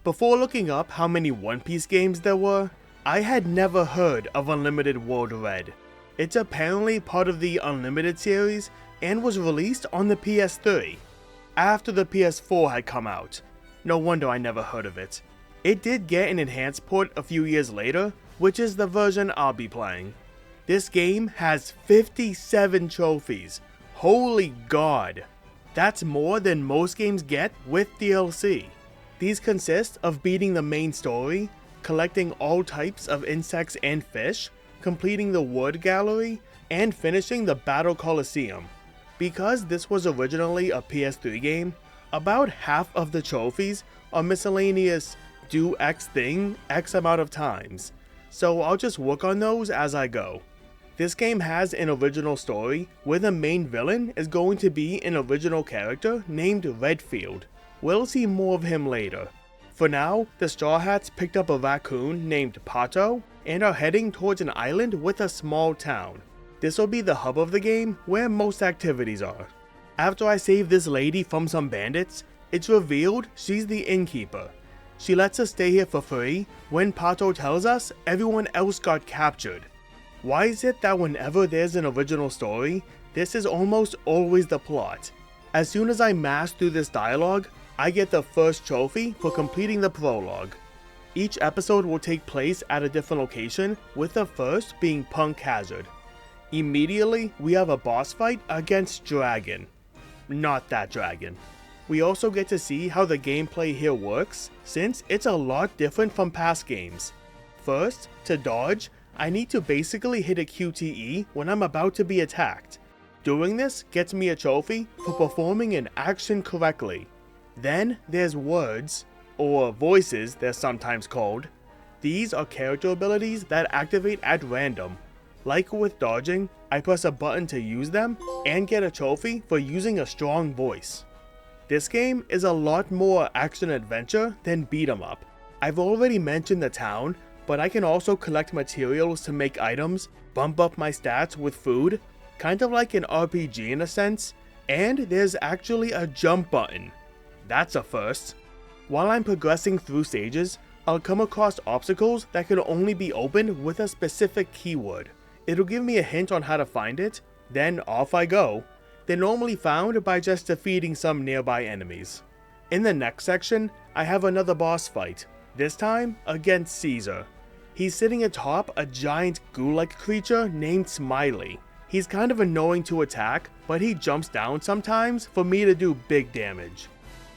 Before looking up how many One Piece games there were, I had never heard of Unlimited World Red. It's apparently part of the Unlimited series and was released on the PS3, after the PS4 had come out. No wonder I never heard of it. It did get an enhanced port a few years later, which is the version I'll be playing. This game has 57 trophies. Holy god! That's more than most games get with DLC. These consist of beating the main story, collecting all types of insects and fish, completing the Word Gallery, and finishing the Battle Coliseum. Because this was originally a PS3 game, about half of the trophies are miscellaneous do X thing X amount of times, so I'll just work on those as I go. This game has an original story where the main villain is going to be an original character named Redfield. We'll see more of him later. For now, the Straw Hats picked up a raccoon named Pato and are heading towards an island with a small town. This will be the hub of the game where most activities are. After I save this lady from some bandits, it's revealed she's the innkeeper. She lets us stay here for free when Pato tells us everyone else got captured. Why is it that whenever there's an original story, this is almost always the plot? As soon as I mash through this dialogue, I get the first trophy for completing the prologue. Each episode will take place at a different location, with the first being Punk Hazard. Immediately, we have a boss fight against Dragon. Not that dragon. We also get to see how the gameplay here works, since it's a lot different from past games. First, to dodge, I need to basically hit a QTE when I'm about to be attacked. Doing this gets me a trophy for performing an action correctly. Then there's words, or voices they're sometimes called. These are character abilities that activate at random. Like with dodging, I press a button to use them and get a trophy for using a strong voice. This game is a lot more action-adventure than beat 'em up. I've already mentioned the town, but I can also collect materials to make items, bump up my stats with food, kind of like an RPG in a sense, and there's actually a jump button. That's a first. While I'm progressing through stages, I'll come across obstacles that can only be opened with a specific keyword. It'll give me a hint on how to find it, then off I go. They're normally found by just defeating some nearby enemies. In the next section, I have another boss fight, this time against Caesar. He's sitting atop a giant ghoul-like creature named Smiley. He's kind of annoying to attack, but he jumps down sometimes for me to do big damage.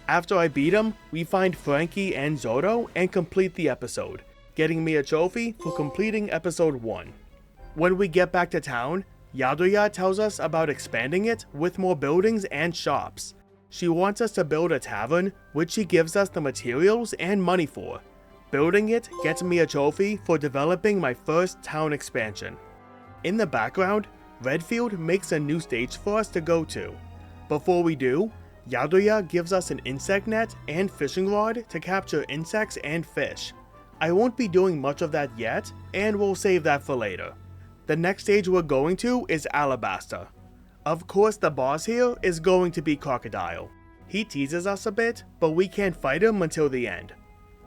After I beat him, we find Frankie and Zoro and complete the episode, getting me a trophy for completing episode 1. When we get back to town, Yadoya tells us about expanding it with more buildings and shops. She wants us to build a tavern, which she gives us the materials and money for. Building it gets me a trophy for developing my first town expansion. In the background, Redfield makes a new stage for us to go to. Before we do, Yadoya gives us an insect net and fishing rod to capture insects and fish. I won't be doing much of that yet, and we'll save that for later. The next stage we're going to is Alabasta. Of course the boss here is going to be Crocodile. He teases us a bit, but we can't fight him until the end.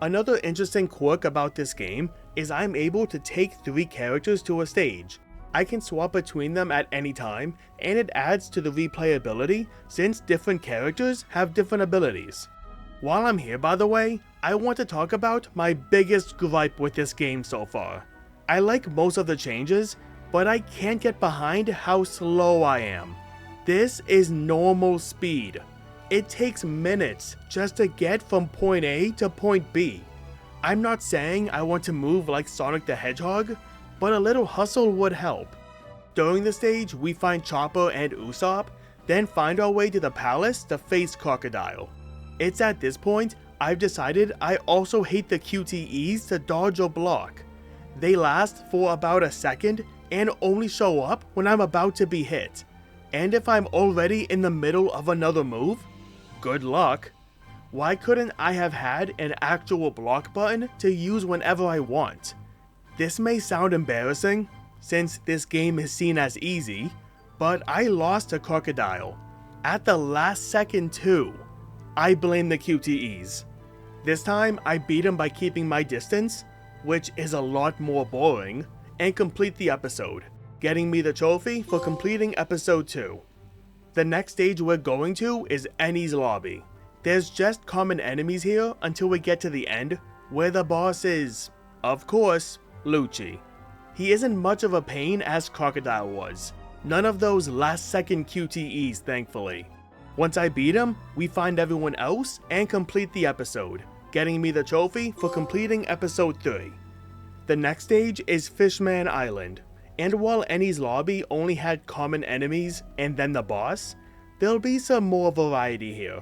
Another interesting quirk about this game is I'm able to take 3 characters to a stage. I can swap between them at any time, and it adds to the replayability since different characters have different abilities. While I'm here, by the way, I want to talk about my biggest gripe with this game so far. I like most of the changes, but I can't get behind how slow I am. This is normal speed. It takes minutes just to get from point A to point B. I'm not saying I want to move like Sonic the Hedgehog, but a little hustle would help. During the stage, we find Chopper and Usopp, then find our way to the palace to face Crocodile. It's at this point I've decided I also hate the QTEs to dodge or block. They last for about a second and only show up when I'm about to be hit. And if I'm already in the middle of another move, good luck. Why couldn't I have had an actual block button to use whenever I want? This may sound embarrassing, since this game is seen as easy, but I lost to Crocodile. At the last second too. I blame the QTEs. This time, I beat him by keeping my distance, which is a lot more boring, and complete the episode, getting me the trophy for completing episode 2. The next stage we're going to is Enies Lobby. There's just common enemies here until we get to the end, where the boss is, of course, Lucci. He isn't much of a pain as Crocodile was. None of those last second QTEs, thankfully. Once I beat him, we find everyone else and complete the episode, getting me the trophy for completing episode 3. The next stage is Fishman Island, and while Enies Lobby only had common enemies and then the boss, there'll be some more variety here.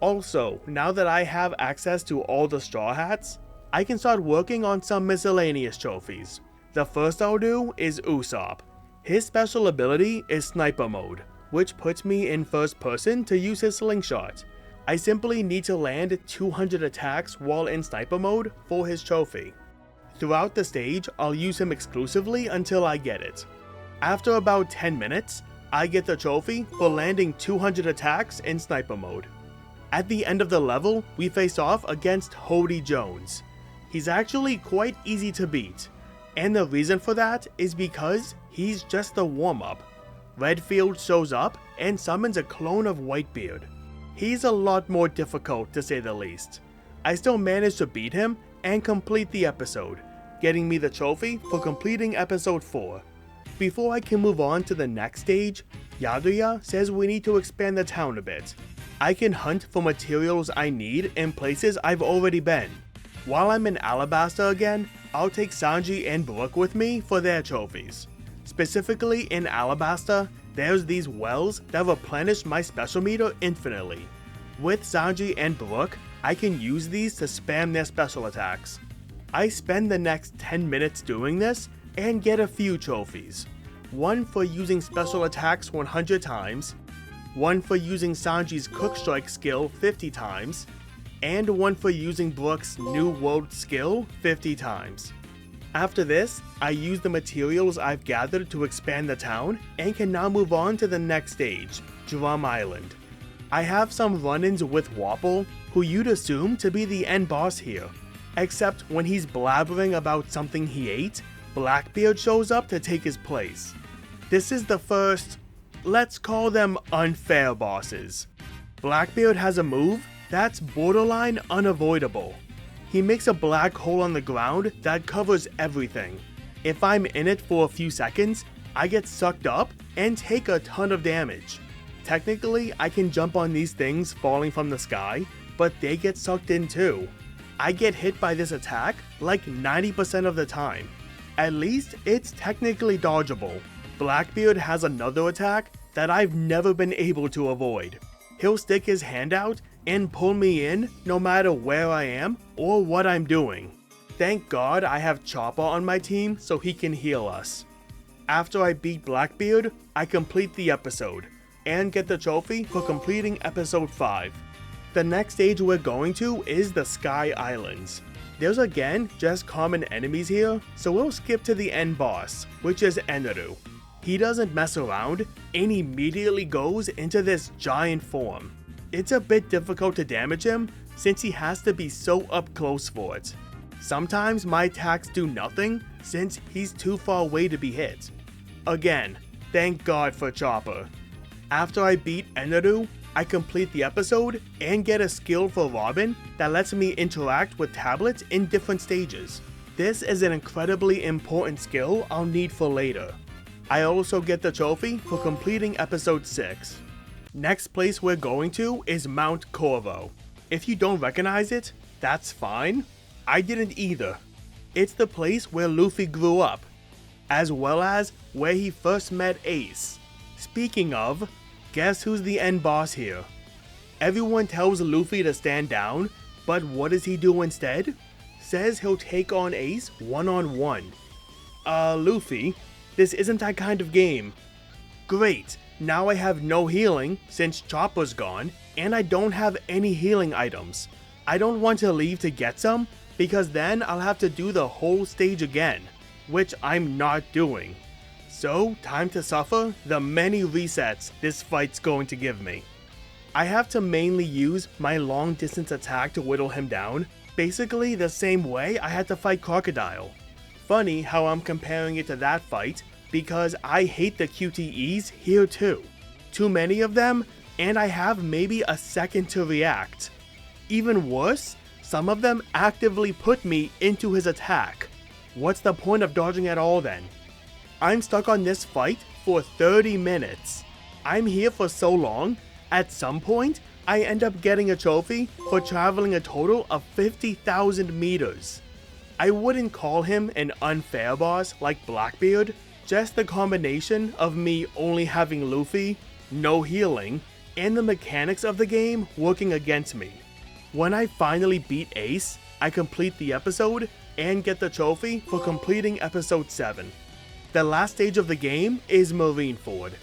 Also, now that I have access to all the Straw Hats, I can start working on some miscellaneous trophies. The first I'll do is Usopp. His special ability is Sniper Mode, which puts me in first person to use his slingshot. I simply need to land 200 attacks while in Sniper Mode for his trophy. Throughout the stage, I'll use him exclusively until I get it. After about 10 minutes, I get the trophy for landing 200 attacks in Sniper Mode. At the end of the level, we face off against Hody Jones. He's actually quite easy to beat, and the reason for that is because he's just the warm-up. Redfield shows up and summons a clone of Whitebeard. He's a lot more difficult to say the least. I still managed to beat him and complete the episode, getting me the trophy for completing episode 4. Before I can move on to the next stage, Yadoya says we need to expand the town a bit. I can hunt for materials I need in places I've already been. While I'm in Alabasta again, I'll take Sanji and Brook with me for their trophies. Specifically in Alabasta, there's these wells that replenish my special meter infinitely. With Sanji and Brook, I can use these to spam their special attacks. I spend the next 10 minutes doing this and get a few trophies. One for using special attacks 100 times, one for using Sanji's Cook Strike skill 50 times, and one for using Brook's New World skill 50 times. After this, I use the materials I've gathered to expand the town and can now move on to the next stage, Drum Island. I have some run-ins with Wapol, who you'd assume to be the end boss here, except when he's blabbering about something he ate, Blackbeard shows up to take his place. This is the first, let's call them unfair bosses. Blackbeard has a move that's borderline unavoidable. He makes a black hole on the ground that covers everything. If I'm in it for a few seconds, I get sucked up and take a ton of damage. Technically, I can jump on these things falling from the sky, but they get sucked in too. I get hit by this attack like 90% of the time. At least it's technically dodgeable. Blackbeard has another attack that I've never been able to avoid. He'll stick his hand out and pull me in no matter where I am or what I'm doing. Thank God I have Chopper on my team so he can heal us. After I beat Blackbeard, I complete the episode and get the trophy for completing episode 5. The next stage we're going to is the Sky Islands. There's again just common enemies here, so we'll skip to the end boss, which is Eneru. He doesn't mess around and immediately goes into this giant form. It's a bit difficult to damage him since he has to be so up close for it. Sometimes my attacks do nothing since he's too far away to be hit. Again, thank God for Chopper. After I beat Eneru, I complete the episode and get a skill for Robin that lets me interact with tablets in different stages. This is an incredibly important skill I'll need for later. I also get the trophy for completing episode 6. Next place we're going to is Mount Corvo. If you don't recognize it, that's fine. I didn't either. It's the place where Luffy grew up, as well as where he first met Ace. Speaking of, guess who's the end boss here? Everyone tells Luffy to stand down, but what does he do instead? Says he'll take on Ace one-on-one. Luffy, this isn't that kind of game. Great, now I have no healing since Chopper's gone, and I don't have any healing items. I don't want to leave to get some, because then I'll have to do the whole stage again, which I'm not doing. So, time to suffer the many resets this fight's going to give me. I have to mainly use my long distance attack to whittle him down, basically the same way I had to fight Crocodile. Funny how I'm comparing it to that fight, because I hate the QTEs here too. Too many of them, and I have maybe a second to react. Even worse, some of them actively put me into his attack. What's the point of dodging at all then? I'm stuck on this fight for 30 minutes. I'm here for so long, at some point, I end up getting a trophy for traveling a total of 50,000 meters. I wouldn't call him an unfair boss like Blackbeard, just the combination of me only having Luffy, no healing, and the mechanics of the game working against me. When I finally beat Ace, I complete the episode and get the trophy for completing episode 7. The last stage of the game is Marineford.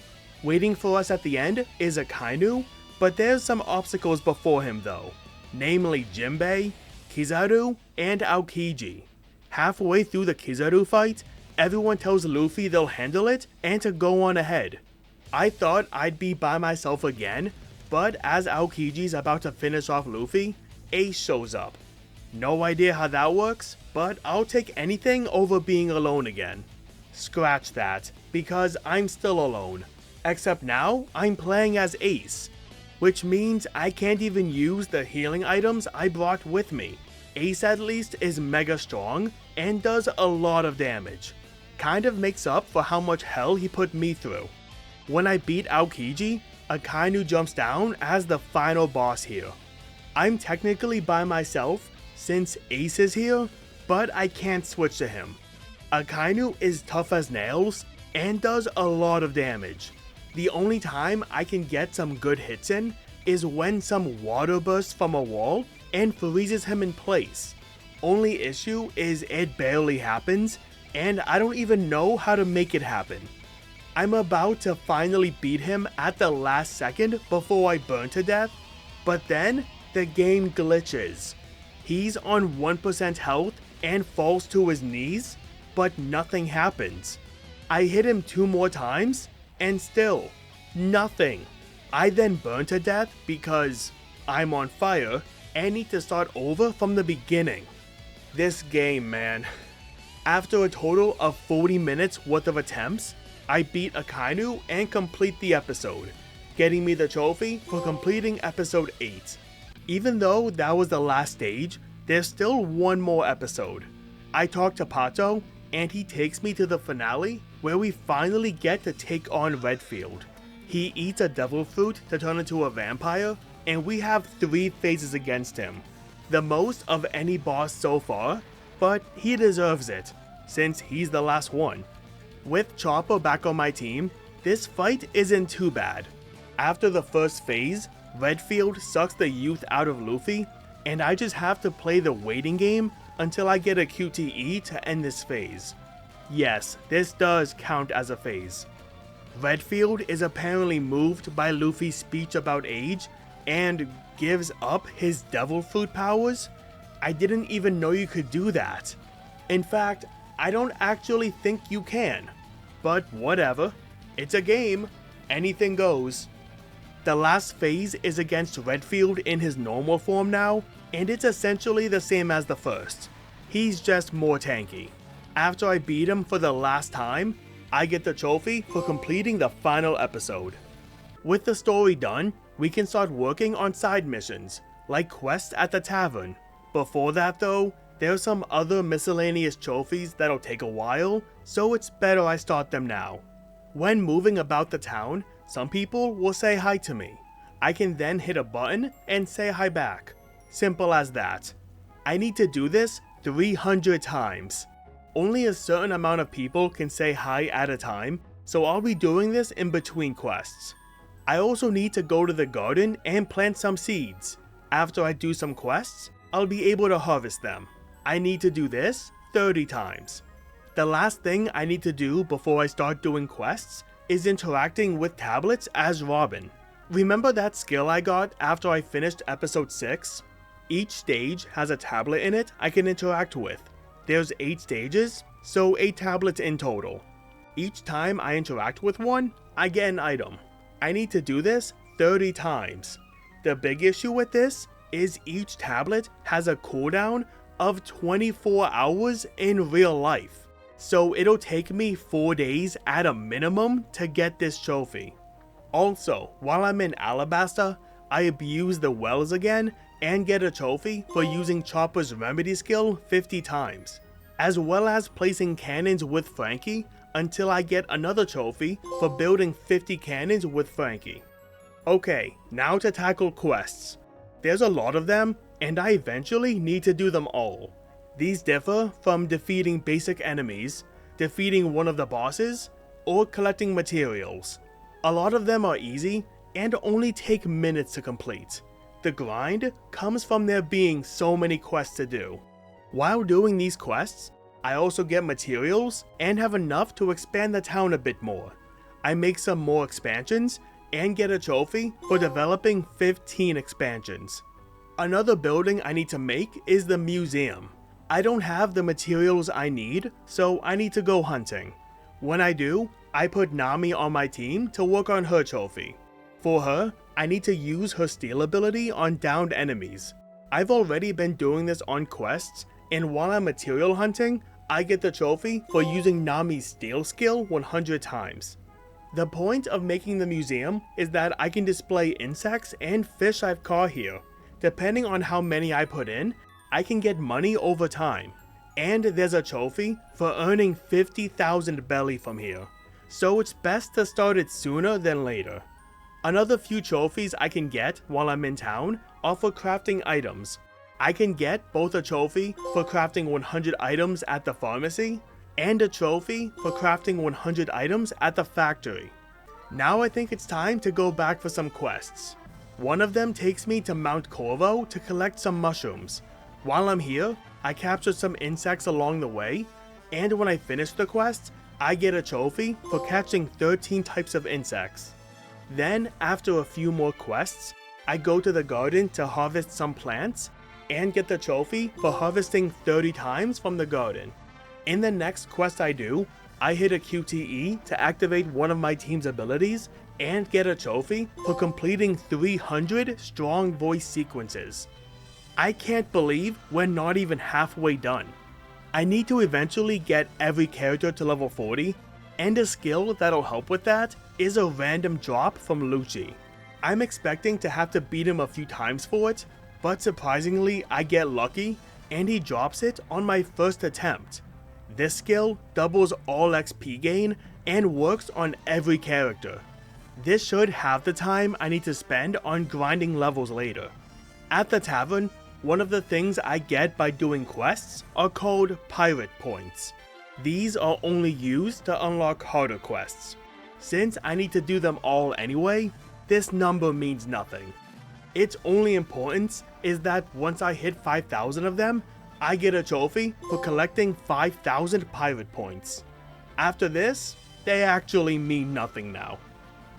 Waiting for us at the end is Akainu, but there's some obstacles before him though, namely Jinbei, Kizaru, and Aokiji. Halfway through the Kizaru fight, everyone tells Luffy they'll handle it and to go on ahead. I thought I'd be by myself again, but as Aokiji's about to finish off Luffy, Ace shows up. No idea how that works, but I'll take anything over being alone again. Scratch that, because I'm still alone. Except now, I'm playing as Ace, which means I can't even use the healing items I brought with me. Ace at least is mega strong and does a lot of damage. Kind of makes up for how much hell he put me through. When I beat Aokiji, Akainu jumps down as the final boss here. I'm technically by myself since Ace is here, but I can't switch to him. Akainu is tough as nails and does a lot of damage. The only time I can get some good hits in is when some water bursts from a wall and freezes him in place. Only issue is it barely happens, and I don't even know how to make it happen. I'm about to finally beat him at the last second before I burn to death, but then the game glitches. He's on 1% health and falls to his knees, but nothing happens. I hit him 2 more times, and still, nothing. I then burn to death because I'm on fire and need to start over from the beginning. This game, man. After a total of 40 minutes worth of attempts, I beat Akainu and complete the episode, getting me the trophy for completing episode 8. Even though that was the last stage, there's still one more episode. I talk to Pato, and he takes me to the finale, where we finally get to take on Redfield. He eats a devil fruit to turn into a vampire, and we have 3 phases against him. The most of any boss so far, but he deserves it, since he's the last one. With Chopper back on my team, this fight isn't too bad. After the first phase, Redfield sucks the youth out of Luffy, and I just have to play the waiting game until I get a QTE to end this phase. Yes, this does count as a phase. Redfield is apparently moved by Luffy's speech about age and gives up his devil fruit powers. I didn't even know you could do that. In fact, I don't actually think you can. But whatever, it's a game, anything goes. The last phase is against Redfield in his normal form now, and it's essentially the same as the first. He's just more tanky. After I beat him for the last time, I get the trophy for completing the final episode. With the story done, we can start working on side missions, like quests at the tavern. Before that though, there's some other miscellaneous trophies that'll take a while, so it's better I start them now. When moving about the town, some people will say hi to me. I can then hit a button and say hi back. Simple as that. I need to do this 300 times. Only a certain amount of people can say hi at a time, so I'll be doing this in between quests. I also need to go to the garden and plant some seeds. After I do some quests, I'll be able to harvest them. I need to do this 30 times. The last thing I need to do before I start doing quests is interacting with tablets as Robin. Remember that skill I got after I finished episode 6? Each stage has a tablet in it I can interact with. There's 8 stages, so 8 tablets in total. Each time I interact with one, I get an item. I need to do this 30 times. The big issue with this is each tablet has a cooldown of 24 hours in real life, so it'll take me 4 days at a minimum to get this trophy. Also, while I'm in Alabasta, I abuse the wells again and get a trophy for using Chopper's remedy skill 50 times, as well as placing cannons with Frankie until I get another trophy for building 50 cannons with Frankie. Okay, now to tackle quests. There's a lot of them, and I eventually need to do them all. These differ from defeating basic enemies, defeating one of the bosses, or collecting materials. A lot of them are easy and only take minutes to complete. The grind comes from there being so many quests to do. While doing these quests, I also get materials and have enough to expand the town a bit more. I make some more expansions and get a trophy for developing 15 expansions. Another building I need to make is the museum. I don't have the materials I need, so I need to go hunting. When I do, I put Nami on my team to work on her trophy. For her, I need to use her steal ability on downed enemies. I've already been doing this on quests, and while I'm material hunting, I get the trophy for using Nami's steal skill 100 times. The point of making the museum is that I can display insects and fish I've caught here. Depending on how many I put in, I can get money over time. And there's a trophy for earning 50,000 belly from here, so it's best to start it sooner than later. Another few trophies I can get while I'm in town are for crafting items. I can get both a trophy for crafting 100 items at the pharmacy, and a trophy for crafting 100 items at the factory. Now I think it's time to go back for some quests. One of them takes me to Mount Corvo to collect some mushrooms. While I'm here, I capture some insects along the way, and when I finish the quest, I get a trophy for catching 13 types of insects. Then, after a few more quests, I go to the garden to harvest some plants, and get the trophy for harvesting 30 times from the garden. In the next quest I do, I hit a QTE to activate one of my team's abilities, and get a trophy for completing 300 strong voice sequences. I can't believe we're not even halfway done. I need to eventually get every character to level 40, and a skill that'll help with that is a random drop from Lucci. I'm expecting to have to beat him a few times for it, but surprisingly I get lucky and he drops it on my first attempt. This skill doubles all XP gain and works on every character. This should have the time I need to spend on grinding levels later. At the tavern, one of the things I get by doing quests are called pirate points. These are only used to unlock harder quests. Since I need to do them all anyway, this number means nothing. Its only importance is that once I hit 5,000 of them, I get a trophy for collecting 5,000 pirate points. After this, they actually mean nothing now.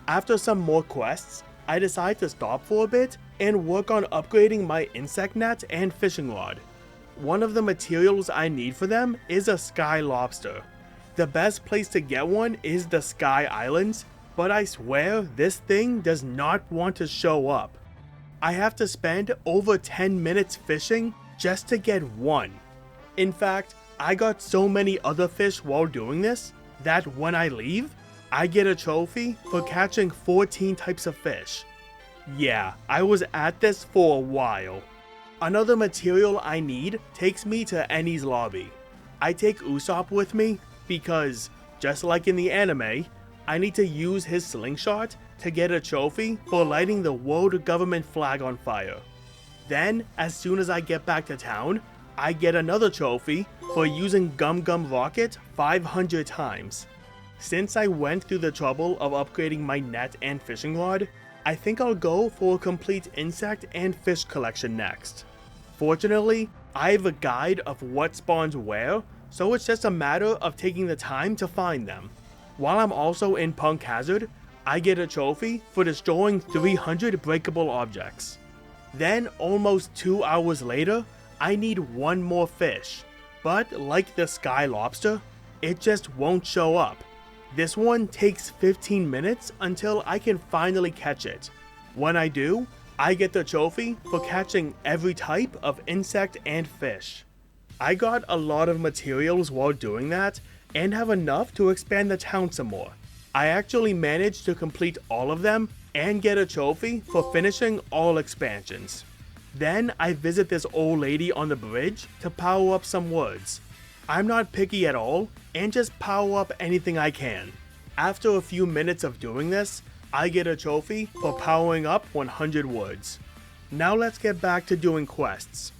After some more quests, I decide to stop for a bit and work on upgrading my insect net and fishing rod. One of the materials I need for them is a sky lobster. The best place to get one is the Sky Islands, but I swear this thing does not want to show up. I have to spend over 10 minutes fishing just to get one. In fact, I got so many other fish while doing this that when I leave, I get a trophy for catching 14 types of fish. Yeah, I was at this for a while. Another material I need takes me to Eni's lobby. I take Usopp with me because, just like in the anime, I need to use his slingshot to get a trophy for lighting the world government flag on fire. Then, as soon as I get back to town, I get another trophy for using Gum Gum Rocket 500 times. Since I went through the trouble of upgrading my net and fishing rod, I think I'll go for a complete insect and fish collection next. Fortunately, I have a guide of what spawns where, so it's just a matter of taking the time to find them. While I'm also in Punk Hazard, I get a trophy for destroying 300 breakable objects. Then, almost 2 hours later, I need one more fish, but like the Sky Lobster, it just won't show up. This one takes 15 minutes until I can finally catch it. When I do, I get the trophy for catching every type of insect and fish. I got a lot of materials while doing that and have enough to expand the town some more. I actually managed to complete all of them and get a trophy for finishing all expansions. Then I visit this old lady on the bridge to power up some woods. I'm not picky at all and just power up anything I can. After a few minutes of doing this, I get a trophy for powering up 100 woods. Now let's get back to doing quests.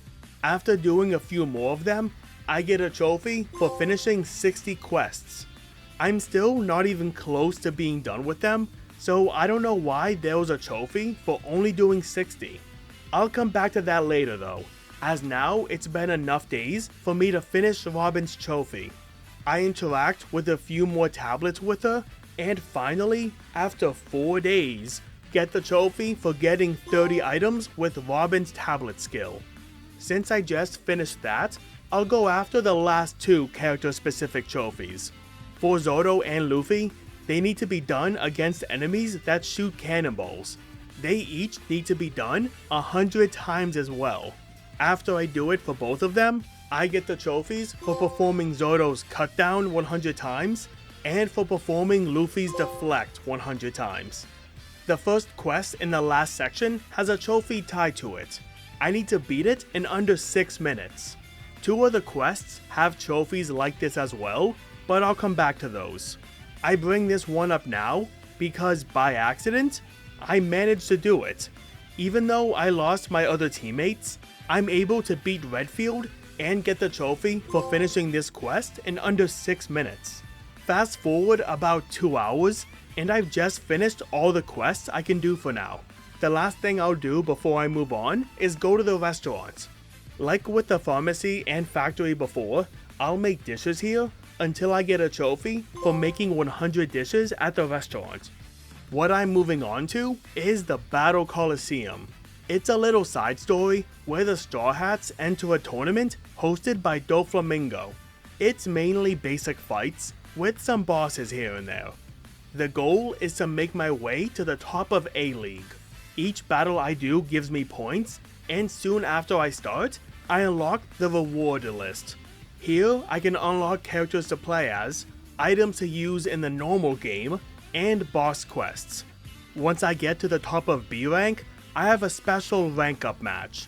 After doing a few more of them, I get a trophy for finishing 60 quests. I'm still not even close to being done with them, so I don't know why there was a trophy for only doing 60. I'll come back to that later though, as now it's been enough days for me to finish Robin's trophy. I interact with a few more tablets with her, and finally, after 4 days, get the trophy for getting 30 items with Robin's tablet skill. Since I just finished that, I'll go after the last 2 character-specific trophies. For Zoro and Luffy, they need to be done against enemies that shoot cannonballs. They each need to be done 100 times as well. After I do it for both of them, I get the trophies for performing Zoro's cut down 100 times and for performing Luffy's deflect 100 times. The first quest in the last section has a trophy tied to it. I need to beat it in under 6 minutes. 2 other quests have trophies like this as well, but I'll come back to those. I bring this one up now because by accident, I managed to do it. Even though I lost my other teammates, I'm able to beat Redfield and get the trophy for finishing this quest in under 6 minutes. Fast forward about 2 hours, and I've just finished all the quests I can do for now. The last thing I'll do before I move on is go to the restaurant. Like with the pharmacy and factory before, I'll make dishes here until I get a trophy for making 100 dishes at the restaurant. What I'm moving on to is the Battle Coliseum. It's a little side story where the Straw Hats enter a tournament hosted by Doflamingo. It's mainly basic fights with some bosses here and there. The goal is to make my way to the top of A-League. Each battle I do gives me points, and soon after I start, I unlock the reward list. Here I can unlock characters to play as, items to use in the normal game, and boss quests. Once I get to the top of B rank, I have a special rank up match.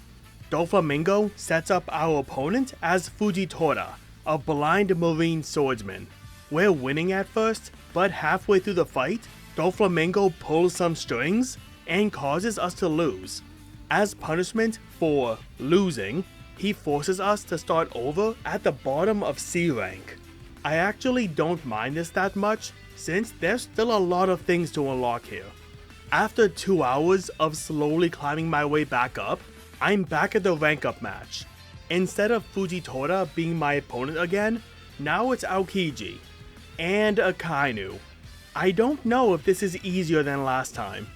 Doflamingo sets up our opponent as Fujitora, a blind marine swordsman. We're winning at first, but halfway through the fight, Doflamingo pulls some strings and causes us to lose. As punishment for losing, he forces us to start over at the bottom of C rank. I actually don't mind this that much, since there's still a lot of things to unlock here. After 2 hours of slowly climbing my way back up, I'm back at the rank up match. Instead of Fujitora being my opponent again, now it's Aokiji and Akainu. I don't know if this is easier than last time.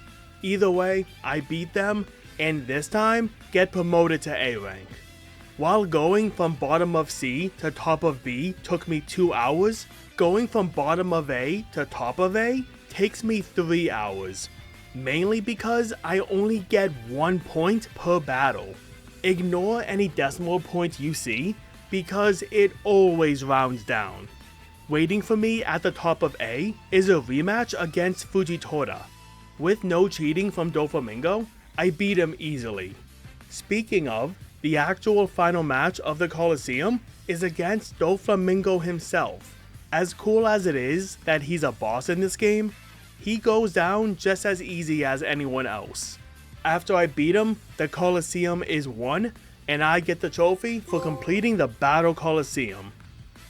Either way, I beat them, and this time, get promoted to A rank. While going from bottom of C to top of B took me 2 hours, going from bottom of A to top of A takes me 3 hours. Mainly because I only get 1 point per battle. Ignore any decimal point you see, because it always rounds down. Waiting for me at the top of A is a rematch against Fujitora. With no cheating from Doflamingo, I beat him easily. Speaking of, the actual final match of the Coliseum is against Doflamingo himself. As cool as it is that he's a boss in this game, he goes down just as easy as anyone else. After I beat him, the Coliseum is won, and I get the trophy for completing the Battle Coliseum.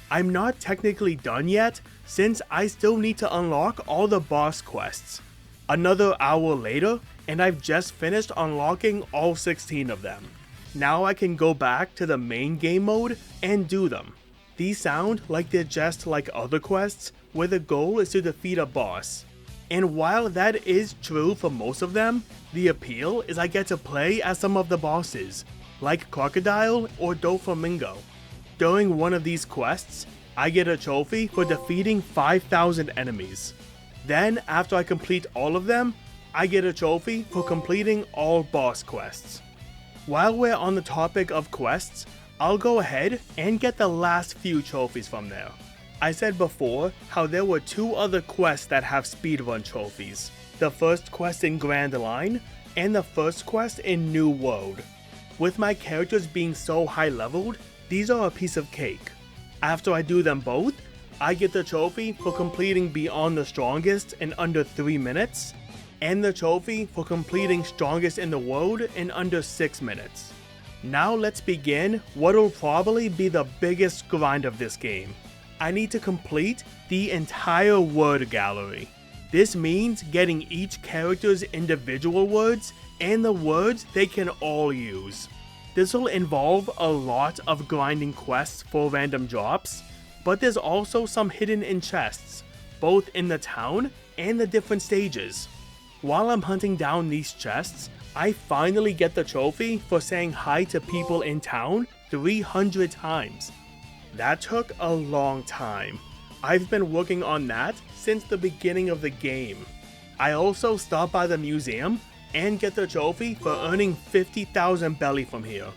I'm not technically done yet, since I still need to unlock all the boss quests. Another hour later, and I've just finished unlocking all 16 of them. Now I can go back to the main game mode and do them. These sound like they're just like other quests, where the goal is to defeat a boss. And while that is true for most of them, the appeal is I get to play as some of the bosses, like Crocodile or Doflamingo. During one of these quests, I get a trophy for defeating 5,000 enemies. Then, after I complete all of them, I get a trophy for completing all boss quests. While we're on the topic of quests, I'll go ahead and get the last few trophies from there. I said before how there were 2 other quests that have speedrun trophies. The first quest in Grand Line, and the first quest in New World. With my characters being so high leveled, these are a piece of cake. After I do them both, I get the trophy for completing Beyond the Strongest in under 3 minutes, and the trophy for completing Strongest in the World in under 6 minutes. Now let's begin what will probably be the biggest grind of this game. I need to complete the entire word gallery. This means getting each character's individual words and the words they can all use. This will involve a lot of grinding quests for random drops, but there's also some hidden in chests, both in the town and the different stages. While I'm hunting down these chests, I finally get the trophy for saying hi to people in town 300 times. That took a long time. I've been working on that since the beginning of the game. I also stop by the museum and get the trophy for earning 50,000 belly from here.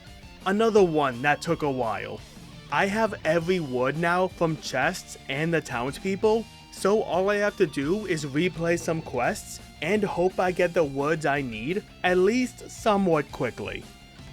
Another one that took a while. I have every word now from chests and the townspeople, so all I have to do is replay some quests and hope I get the words I need at least somewhat quickly.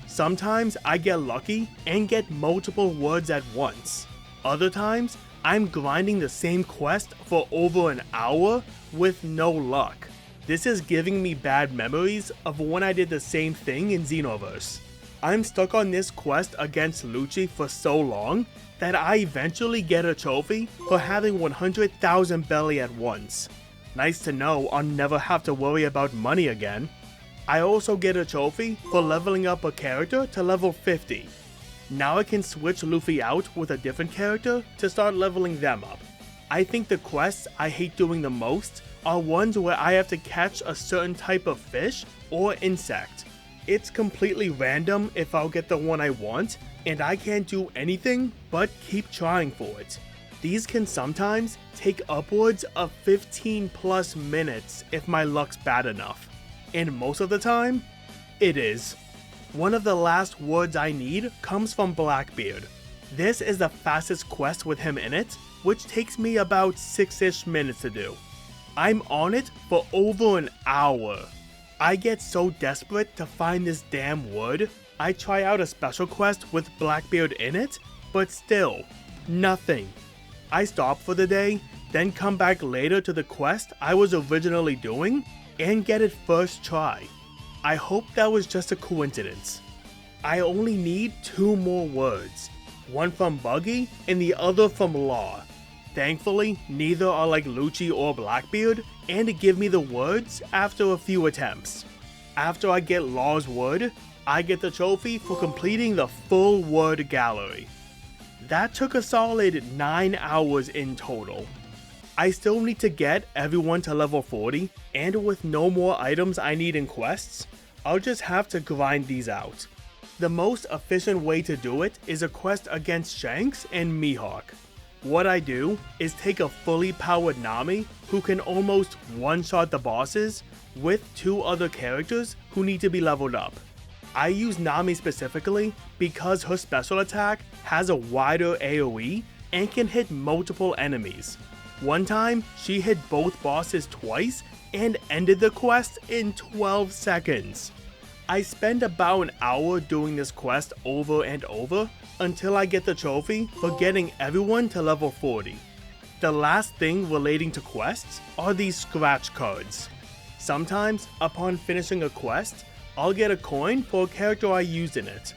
Sometimes I get lucky and get multiple words at once. Other times, I'm grinding the same quest for over an hour with no luck. This is giving me bad memories of when I did the same thing in Xenoverse. I'm stuck on this quest against Lucci for so long that I eventually get a trophy for having 100,000 belly at once. Nice to know I'll never have to worry about money again. I also get a trophy for leveling up a character to level 50. Now I can switch Luffy out with a different character to start leveling them up. I think the quests I hate doing the most are ones where I have to catch a certain type of fish or insect. It's completely random if I'll get the one I want, and I can't do anything but keep trying for it. These can sometimes take upwards of 15 plus minutes if my luck's bad enough. And most of the time, it is. One of the last words I need comes from Blackbeard. This is the fastest quest with him in it, which takes me about 6-ish minutes to do. I'm on it for over an hour. I get so desperate to find this damn word, I try out a special quest with Blackbeard in it, but still, nothing. I stop for the day, then come back later to the quest I was originally doing, and get it first try. I hope that was just a coincidence. I only need 2 more words, one from Buggy and the other from Law. Thankfully, neither are like Lucci or Blackbeard, and give me the words after a few attempts. After I get Law's word, I get the trophy for completing the full word gallery. That took a solid 9 hours in total. I still need to get everyone to level 40, and with no more items I need in quests, I'll just have to grind these out. The most efficient way to do it is a quest against Shanks and Mihawk. What I do is take a fully powered Nami who can almost one-shot the bosses with 2 other characters who need to be leveled up. I use Nami specifically because her special attack has a wider AoE and can hit multiple enemies. One time, she hit both bosses twice and ended the quest in 12 seconds. I spend about an hour doing this quest over and over until I get the trophy for getting everyone to level 40. The last thing relating to quests are these scratch cards. Sometimes, upon finishing a quest, I'll get a coin for a character I used in it.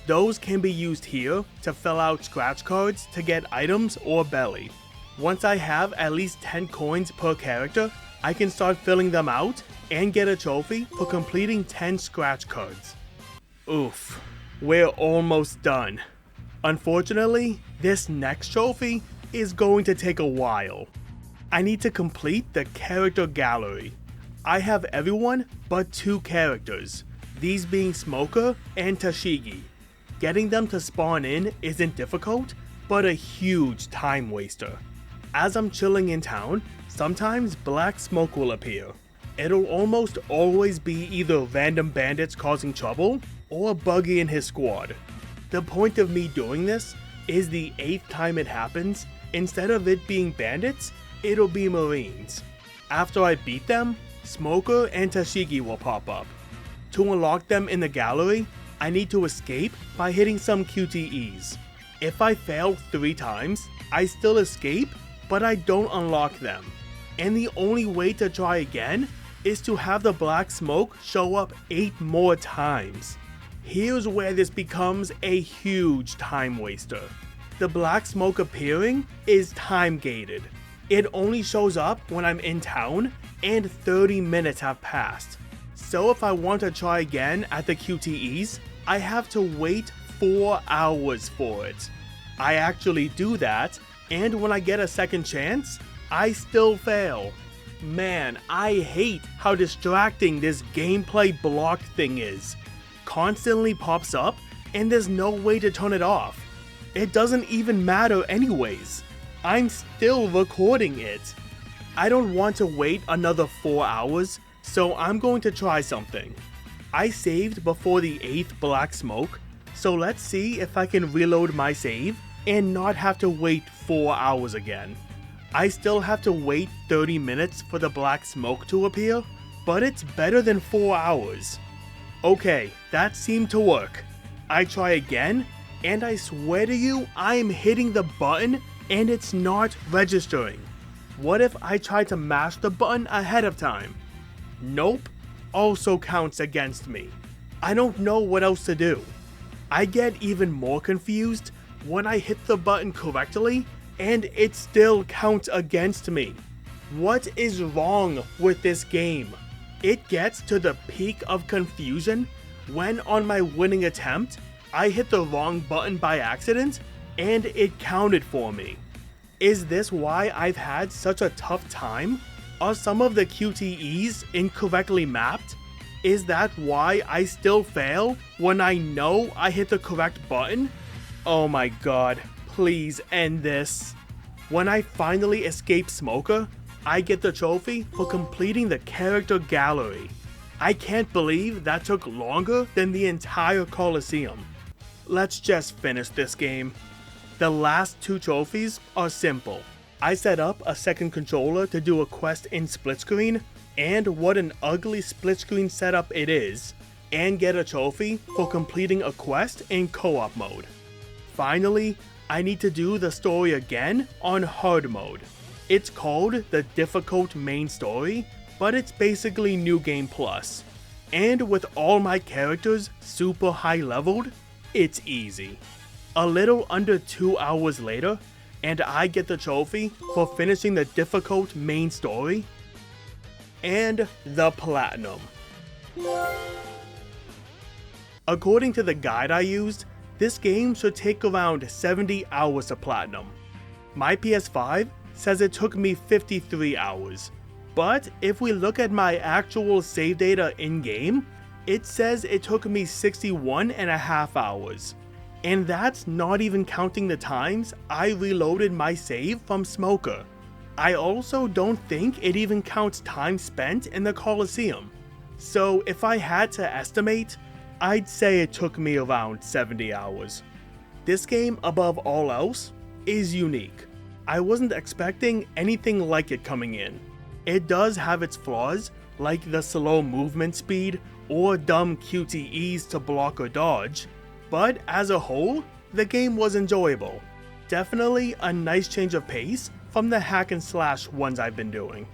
Those can be used here to fill out scratch cards to get items or belly. Once I have at least 10 coins per character, I can start filling them out and get a trophy for completing 10 scratch cards. Oof, we're almost done. Unfortunately, this next trophy is going to take a while. I need to complete the character gallery. I have everyone but 2 characters, these being Smoker and Tashigi. Getting them to spawn in isn't difficult, but a huge time waster. As I'm chilling in town, sometimes black smoke will appear. it'll almost always be either random bandits causing trouble or Buggy and his squad. The point of me doing this is the 8th time it happens, instead of it being bandits, it'll be Marines. After I beat them, Smoker and Tashigi will pop up. To unlock them in the gallery, I need to escape by hitting some QTEs. If I fail 3 times, I still escape, but I don't unlock them. And the only way to try again is to have the black smoke show up 8 more times. Here's where this becomes a huge time waster. The black smoke appearing is time gated. It only shows up when I'm in town and 30 minutes have passed. So if I want to try again at the QTEs, I have to wait 4 hours for it. I actually do that, and when I get a second chance, I still fail. Man, I hate how distracting this gameplay block thing is. Constantly pops up, and there's no way to turn it off. It doesn't even matter anyways. I'm still recording it. I don't want to wait another 4 hours, so I'm going to try something. I saved before the 8th black smoke, so let's see if I can reload my save and not have to wait 4 hours again. I still have to wait 30 minutes for the black smoke to appear, but it's better than 4 hours. Okay, that seemed to work. I try again, and I swear to you, I'm hitting the button and it's not registering. What if I try to mash the button ahead of time? Nope, also counts against me. I don't know what else to do. I get even more confused when I hit the button correctly and it still counts against me. What is wrong with this game? It gets to the peak of confusion when on my winning attempt, I hit the wrong button by accident and it counted for me. Is this why I've had such a tough time? Are some of the QTEs incorrectly mapped? Is that why I still fail when I know I hit the correct button? Oh my god, please end this. When I finally escape Smoker, I get the trophy for completing the character gallery. I can't believe that took longer than the entire Coliseum. Let's just finish this game. The last 2 trophies are simple. I set up a second controller to do a quest in split screen, and what an ugly split screen setup it is, and get a trophy for completing a quest in co-op mode. Finally, I need to do the story again on hard mode. It's called the difficult main story, but it's basically New Game Plus. And with all my characters super high leveled, it's easy. A little under 2 hours later, and I get the trophy for finishing the difficult main story and the platinum. According to the guide I used, this game should take around 70 hours to platinum. My PS5 says it took me 53 hours, but if we look at my actual save data in-game, it says it took me 61.5 hours. And that's not even counting the times I reloaded my save from Smoker. I also don't think it even counts time spent in the Coliseum. So if I had to estimate, I'd say it took me around 70 hours. This game, above all else, is unique. I wasn't expecting anything like it coming in. It does have its flaws, like the slow movement speed or dumb QTEs to block or dodge, but as a whole, the game was enjoyable. Definitely a nice change of pace from the hack and slash ones I've been doing.